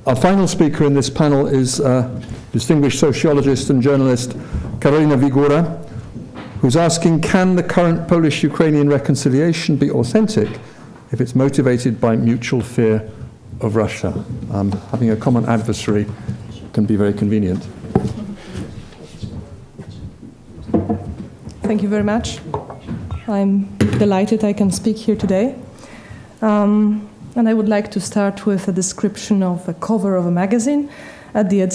Our final speaker in this panel is distinguished sociologist and journalist Karolina Wigura, who's asking, can the current Polish-Ukrainian reconciliation be authentic if it's motivated by mutual fear of Russia? Having a common adversary can be very convenient. Thank you very much. I'm delighted I can speak here today. And I would like to start with a description of a cover of a magazine at the end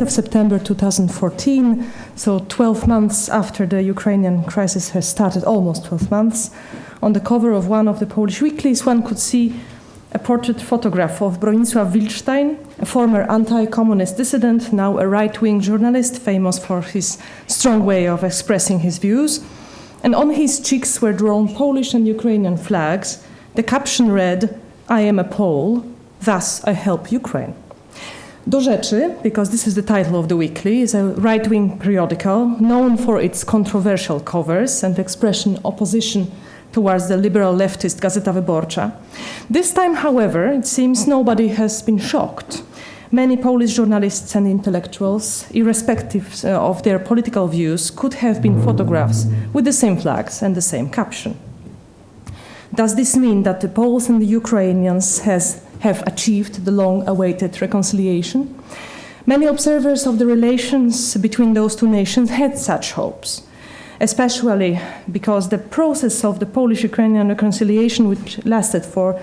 of September 2014, so 12 months after the Ukrainian crisis has started, almost 12 months. On the cover of one of the Polish weeklies, one could see a portrait photograph of Bronisław Wilczstein, a former anti-communist dissident, now a right-wing journalist, famous for his strong way of expressing his views. And on his cheeks were drawn Polish and Ukrainian flags. The caption read, "I am a Pole, thus I help Ukraine." Do Rzeczy, because this is the title of the weekly, is a right-wing periodical known for its controversial covers and expression opposition towards the liberal leftist Gazeta Wyborcza. This time, however, it seems nobody has been shocked. Many Polish journalists and intellectuals, irrespective of their political views, could have been photographs with the same flags and the same caption. Does this mean that the Poles and the Ukrainians have achieved the long-awaited reconciliation? Many observers of the relations between those two nations had such hopes, especially because the process of the Polish-Ukrainian reconciliation, which lasted for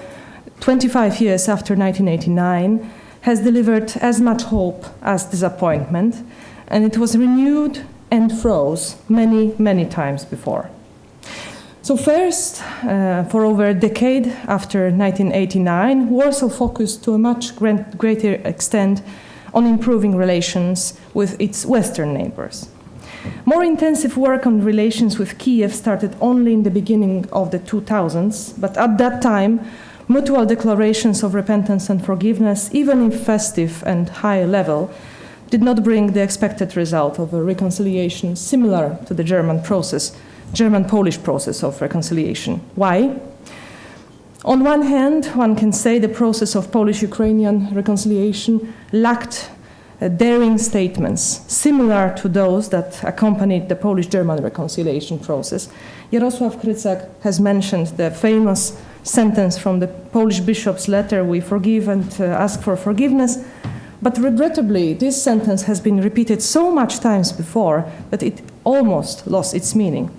25 years after 1989, has delivered as much hope as disappointment, and it was renewed and froze many, many times before. So first, for over a decade after 1989, Warsaw focused to a much greater extent on improving relations with its Western neighbors. More intensive work on relations with Kiev started only in the beginning of the 2000s, but at that time, mutual declarations of repentance and forgiveness, even if festive and high level, did not bring the expected result of a reconciliation similar to the German-Polish process of reconciliation. Why? On one hand, one can say the process of Polish-Ukrainian reconciliation lacked daring statements similar to those that accompanied the Polish-German reconciliation process. Jarosław Krycak has mentioned the famous sentence from the Polish bishop's letter, "We forgive and ask for forgiveness." But regrettably, this sentence has been repeated so much times before that it almost lost its meaning.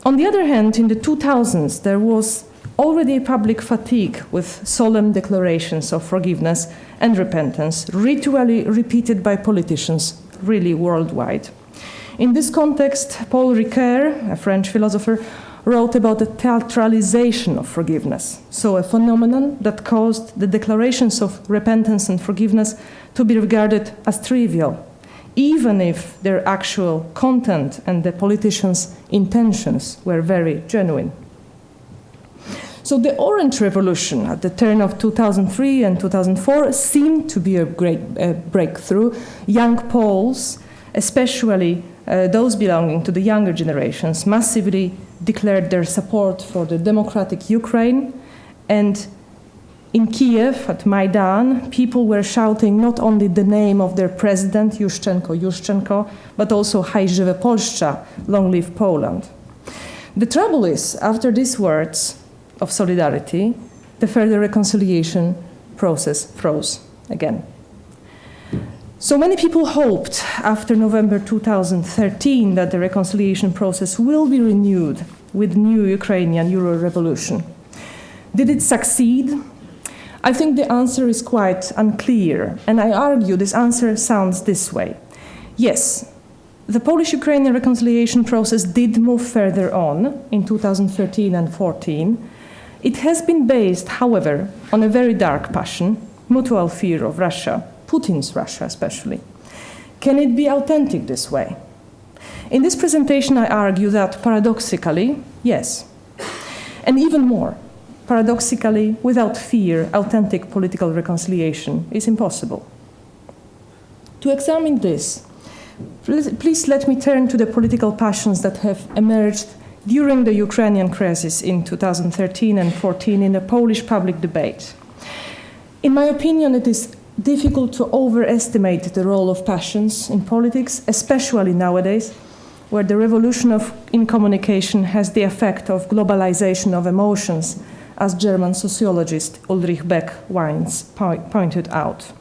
On the other hand, in the 2000s, there was already public fatigue with solemn declarations of forgiveness and repentance, ritually repeated by politicians, really worldwide. In this context, Paul Ricoeur, a French philosopher, wrote about the theatralization of forgiveness, so a phenomenon that caused the declarations of repentance and forgiveness to be regarded as trivial, even if their actual content and the politicians' intentions were very genuine. So the Orange Revolution at the turn of 2003 and 2004 seemed to be a great breakthrough. Young Poles, especially those belonging to the younger generations, massively declared their support for the democratic Ukraine, and in Kiev, at Maidan, people were shouting not only the name of their president, Juszczenko, but also Haj żywe Polska, long live Poland. The trouble is, after these words of solidarity, the further reconciliation process froze again. So many people hoped after November 2013 that the reconciliation process will be renewed with new Ukrainian Euro revolution. Did it succeed? I think the answer is quite unclear, and I argue this answer sounds this way. Yes, the Polish-Ukrainian reconciliation process did move further on in 2013 and 14. It has been based, however, on a very dark passion, mutual fear of Russia, Putin's Russia especially. Can it be authentic this way? In this presentation, I argue that paradoxically, yes. And even more, paradoxically, without fear, authentic political reconciliation is impossible. To examine this, please let me turn to the political passions that have emerged during the Ukrainian crisis in 2013 and 14 in the Polish public debate. In my opinion, it is difficult to overestimate the role of passions in politics, especially nowadays, where the revolution in communication has the effect of globalization of emotions, as German sociologist Ulrich Beck once pointed out.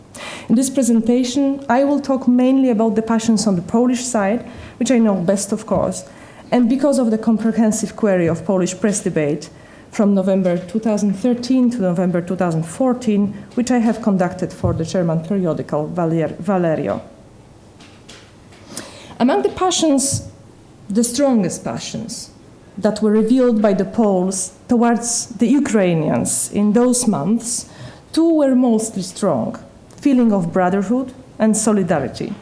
In this presentation, I will talk mainly about the passions on the Polish side, which I know best, of course, and because of the comprehensive query of Polish press debate from November 2013 to November 2014, which I have conducted for the German periodical Valerio. Among the passions, the strongest passions that were revealed by the Poles towards the Ukrainians in those months, two were mostly strong: feeling of brotherhood and solidarity.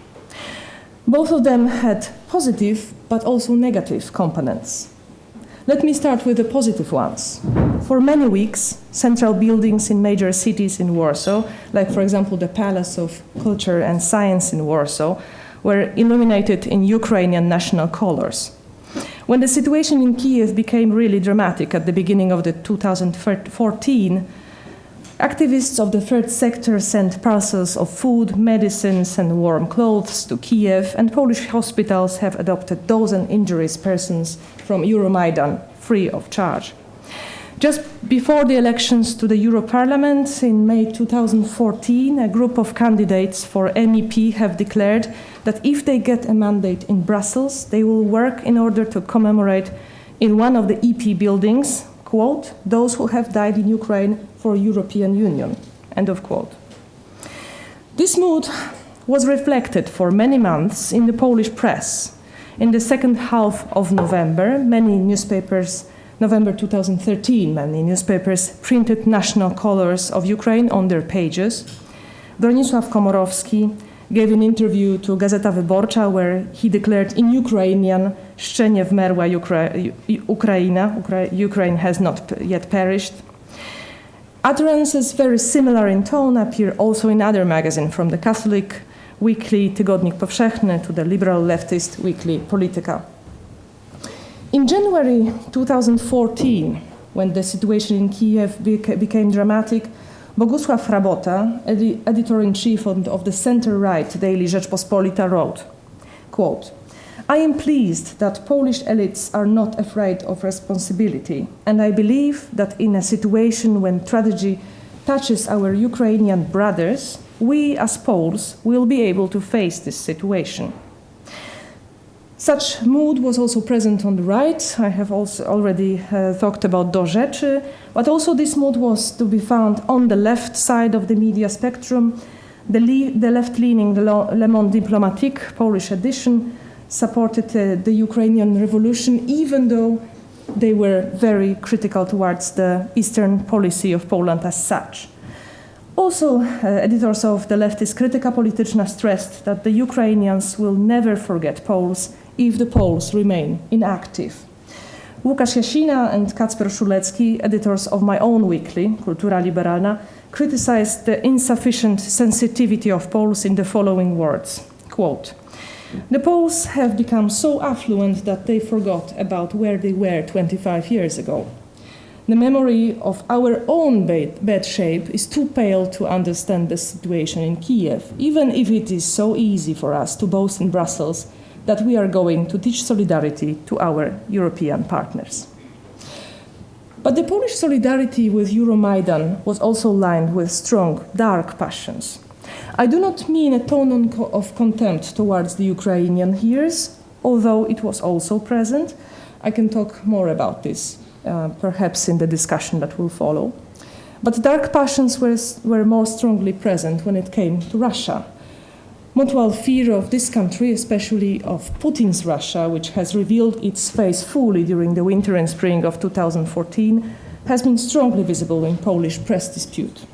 Both of them had positive but also negative components. Let me start with the positive ones. For many weeks, central buildings in major cities in Warsaw, like for example the Palace of Culture and Science in Warsaw, were illuminated in Ukrainian national colors. When the situation in Kiev became really dramatic at the beginning of 2014, activists of the third sector sent parcels of food, medicines, and warm clothes to Kiev, and Polish hospitals have adopted dozen injured persons from Euromaidan free of charge. Just before the elections to the Europarlament in May 2014, a group of candidates for MEP have declared that if they get a mandate in Brussels, they will work in order to commemorate in one of the EP buildings, quote, those who have died in Ukraine for European Union, end of quote. This mood was reflected for many months in the Polish press. In the second half of November, November 2013, many newspapers printed national colors of Ukraine on their pages. Bronisław Komorowski gave an interview to Gazeta Wyborcza where he declared in Ukrainian, "Jeszcze nie wmerła Ukraina, Ukraine has not yet perished." Utterances very similar in tone appear also in other magazines, from the Catholic weekly Tygodnik Powszechny to the liberal leftist weekly Polityka. In January 2014, when the situation in Kiev became dramatic, Bogusław Rabota, editor-in-chief of the center-right daily Rzeczpospolita, wrote, quote, "I am pleased that Polish elites are not afraid of responsibility, and I believe that in a situation when tragedy touches our Ukrainian brothers, we as Poles will be able to face this situation." Such mood was also present on the right. I have also already talked about Do Rzeczy, but also this mood was to be found on the left side of the media spectrum. The left-leaning Le Monde Diplomatique, Polish edition, supported the Ukrainian revolution, even though they were very critical towards the Eastern policy of Poland as such. Also, editors of the leftist Krytyka Polityczna stressed that the Ukrainians will never forget Poles if the Poles remain inactive. Łukasz Jasina and Kacper Szulecki, editors of my own weekly, Kultura Liberalna, criticized the insufficient sensitivity of Poles in the following words, quote, "The Poles have become so affluent that they forgot about where they were 25 years ago. The memory of our own bad shape is too pale to understand the situation in Kiev, even if it is so easy for us to boast in Brussels that we are going to teach solidarity to our European partners." But the Polish solidarity with Euromaidan was also lined with strong, dark passions. I do not mean a tone of contempt towards the Ukrainian heroes, although it was also present. I can talk more about this, perhaps in the discussion that will follow. But dark passions were more strongly present when it came to Russia. Mutual fear of this country, especially of Putin's Russia, which has revealed its face fully during the winter and spring of 2014, has been strongly visible in Polish press dispute.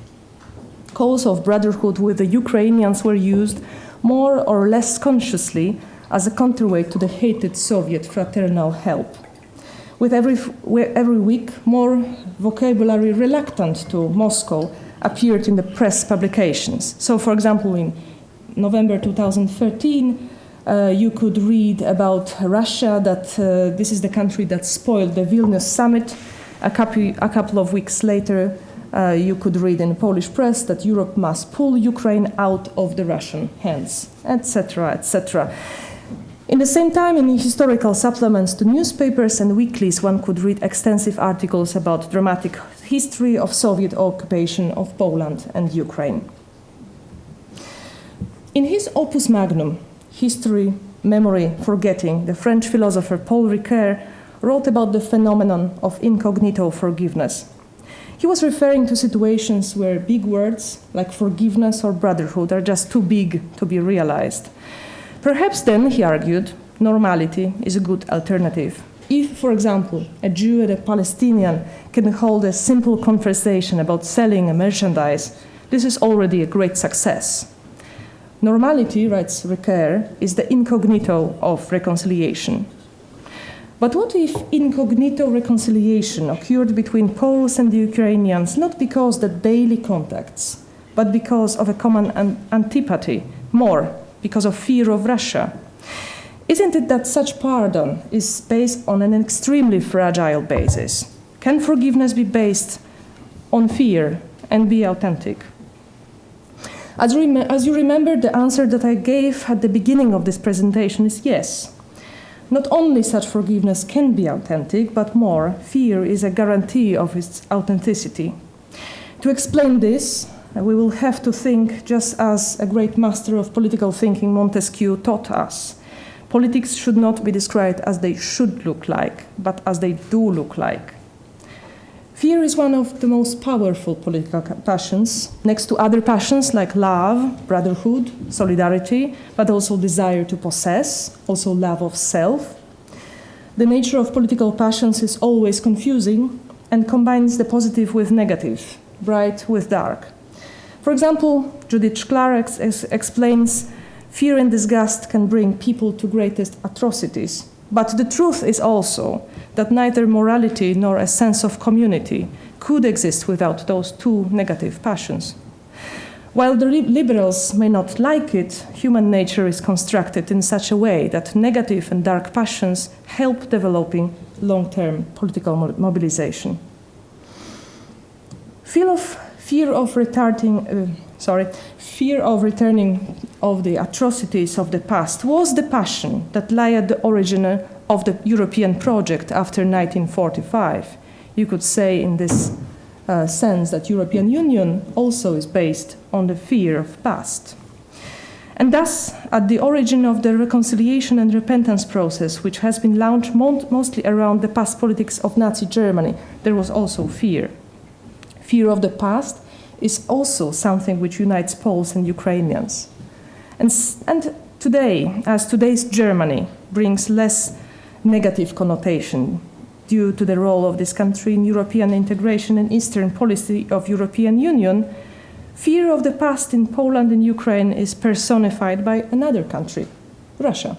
Calls of brotherhood with the Ukrainians were used more or less consciously as a counterweight to the hated Soviet fraternal help. With every week, more vocabulary reluctant to Moscow appeared in the press publications. So, for example, in November 2013, you could read about Russia, that this is the country that spoiled the Vilnius summit. A couple of weeks later, You could read in the Polish press that Europe must pull Ukraine out of the Russian hands, etc., etc. In the same time, in historical supplements to newspapers and weeklies, one could read extensive articles about dramatic history of Soviet occupation of Poland and Ukraine. In his opus magnum, History, Memory, Forgetting, the French philosopher Paul Ricoeur wrote about the phenomenon of incognito forgiveness. He was referring to situations where big words like forgiveness or brotherhood are just too big to be realized. Perhaps then, he argued, normality is a good alternative. If, for example, a Jew and a Palestinian can hold a simple conversation about selling a merchandise, this is already a great success. Normality, writes Ricoeur, is the incognito of reconciliation. But what if incognito reconciliation occurred between Poles and the Ukrainians not because of daily contacts, but because of a common antipathy, more because of fear of Russia? Isn't it that such pardon is based on an extremely fragile basis? Can forgiveness be based on fear and be authentic? As you remember, the answer that I gave at the beginning of this presentation is yes. Not only such forgiveness can be authentic, but more, fear is a guarantee of its authenticity. To explain this, we will have to think just as a great master of political thinking, Montesquieu, taught us. Politics should not be described as they should look like, but as they do look like. Fear is one of the most powerful political passions, next to other passions like love, brotherhood, solidarity, but also desire to possess, also love of self. The nature of political passions is always confusing and combines the positive with negative, bright with dark. For example, Judith Szklar explains, fear and disgust can bring people to greatest atrocities. But the truth is also that neither morality nor a sense of community could exist without those two negative passions. While the liberals may not like it, human nature is constructed in such a way that negative and dark passions help developing long-term political mobilization. Fear of returning of the atrocities of the past was the passion that lay at the origin of the European project after 1945. You could say in this sense that European Union also is based on the fear of past. And thus, at the origin of the reconciliation and repentance process, which has been launched mostly around the past politics of Nazi Germany, there was also fear. Fear of the past is also something which unites Poles and Ukrainians. And today, as today's Germany brings less negative connotation due to the role of this country in European integration and Eastern policy of European Union, fear of the past in Poland and Ukraine is personified by another country, Russia,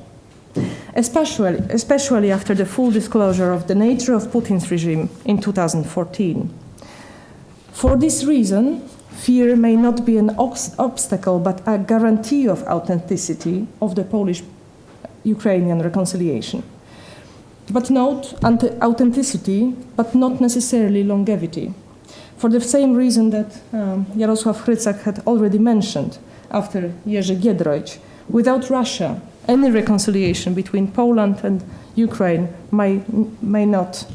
especially after the full disclosure of the nature of Putin's regime in 2014. For this reason, fear may not be an obstacle, but a guarantee of authenticity of the Polish-Ukrainian reconciliation. But note authenticity, but not necessarily longevity. For the same reason that Jarosław Hrycak had already mentioned after Jerzy Giedroyć, without Russia, any reconciliation between Poland and Ukraine may not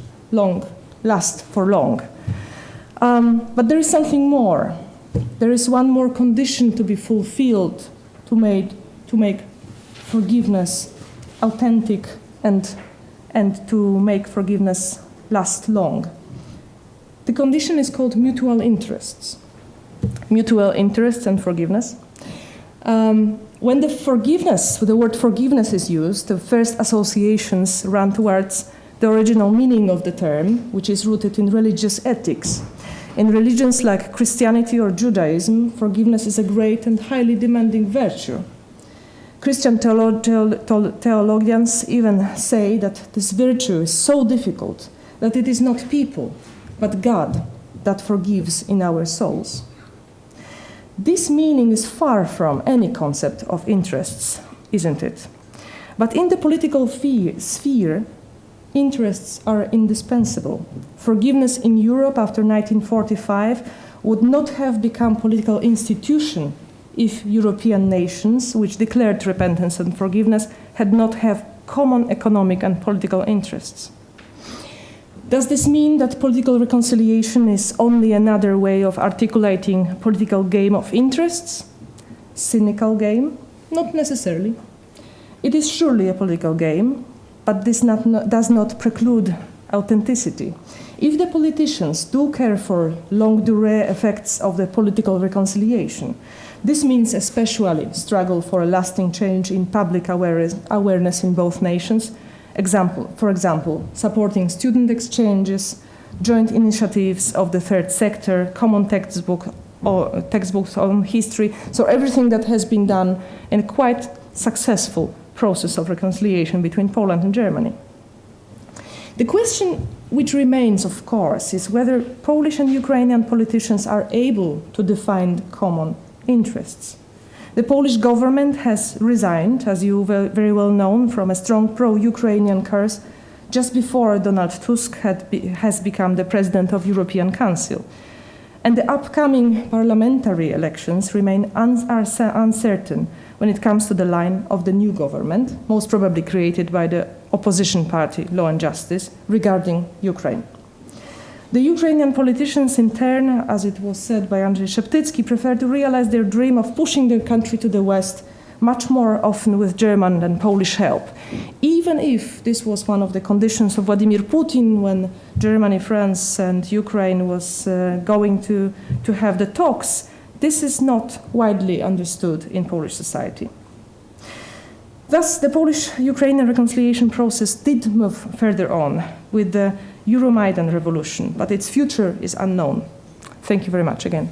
last for long. But there is something more. There is one more condition to be fulfilled to make forgiveness authentic and to make forgiveness last long. The condition is called mutual interests. Mutual interests and forgiveness. When the word forgiveness is used, the first associations run towards the original meaning of the term, which is rooted in religious ethics. In religions like Christianity or Judaism, forgiveness is a great and highly demanding virtue. Christian theologians even say that this virtue is so difficult that it is not people, but God that forgives in our souls. This meaning is far from any concept of interests, isn't it? But in the political sphere, interests are indispensable. Forgiveness in Europe after 1945 would not have become political institution if European nations, which declared repentance and forgiveness, had not have common economic and political interests. Does this mean that political reconciliation is only another way of articulating a political game of interests? Cynical game? Not necessarily. It is surely a political game, but this does not preclude authenticity. If the politicians do care for longue durée effects of the political reconciliation, this means especially struggle for a lasting change in public awareness in both nations. For example, supporting student exchanges, joint initiatives of the third sector, common textbooks on history, so everything that has been done in a quite successful process of reconciliation between Poland and Germany. The question which remains, of course, is whether Polish and Ukrainian politicians are able to define common interests. The Polish government has resigned, as you very well know, from a strong pro-Ukrainian course just before Donald Tusk has become the president of European Council. And the upcoming parliamentary elections remain uncertain when it comes to the line of the new government, most probably created by the opposition party, Law and Justice, regarding Ukraine. The Ukrainian politicians, in turn, as it was said by Andrzej Szeptycki, prefer to realize their dream of pushing their country to the West much more often with German than Polish help, even if this was one of the conditions of Vladimir Putin when Germany, France, and Ukraine was going to have the talks. This is not widely understood in Polish society. Thus, the Polish-Ukrainian reconciliation process did move further on with the Euromaidan revolution, but its future is unknown. Thank you very much again.